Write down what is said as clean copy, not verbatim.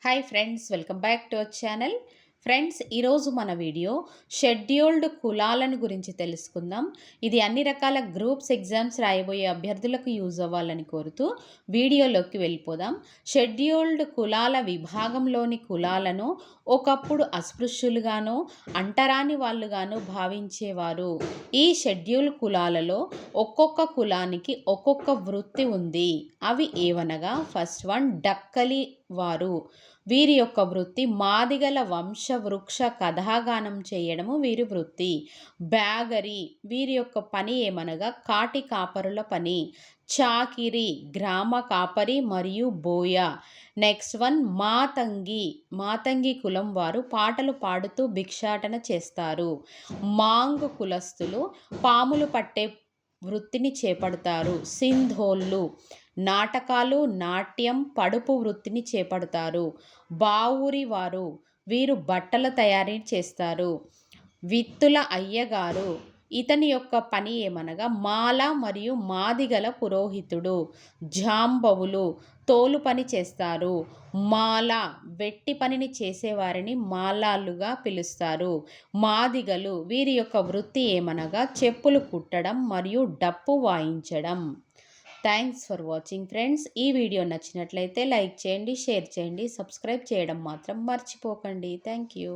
Hi friends, welcome back to our channel. Friends, ఈరోజు మన video scheduled కులాలను గురించి తెలుసుకుందాం. ఇది అన్ని రకాల గ్రూప్స్ ఎగ్జామ్స్ రాయబోయే అభ్యర్థులకు యూజ్ అవ్వాలని కోరుతూ వీడియోలోకి వెళ్ళిపోదాం. షెడ్యూల్డ్ కులాల విభాగంలోని కులాలను ఒకప్పుడు అస్పృశ్యులుగాను, అంటరాని వాళ్ళుగాను భావించేవారు. ఈ షెడ్యూల్ కులాలలో ఒక్కొక్క కులానికి ఒక్కొక్క వృత్తి ఉంది. అవి ఏవనగా, ఫస్ట్ వన్ డక్కలి వారు. వీరి యొక్క వృత్తి మాదిగల వంశవృక్ష కథాగానం చేయడము వీరి వృత్తి. బ్యాగరి, వీరి యొక్క పని ఏమనగా కాటి కాపరుల పని. చాకిరి, గ్రామ కాపరి మరియు బోయ. Next one Matangi. మాతంగి కులం వారు పాటలు పాడుతూ భిక్షాటన చేస్తారు. మాంగ్ కులస్తులు పాములు పట్టే వృత్తిని చేపడతారు. సింధోళ్ళు నాటకాలు, నాట్యం, పడుపు వృత్తిని చేపడతారు. బావురి వారు, వీరు బట్టల తయారీ చేస్తారు. విత్తుల అయ్యగారు, ఇతని యొక్క పని ఏమనగా మాల మరియు మాదిగల పురోహితుడు. జాంబవులు తోలు పని చేస్తారు. మాల వెట్టి పనిని చేసేవారిని మాలాలుగా పిలుస్తారు. మాదిగలు, వీరి యొక్క వృత్తి ఏమనగా చెప్పులు కుట్టడం మరియు డప్పు వాయించడం. Thanks for watching friends. ఈ వీడియో నచ్చినట్లయితే లైక్ చేయండి, షేర్ చేయండి, సబ్స్క్రైబ్ చేయడం మాత్రం మర్చిపోకండి. Thank you.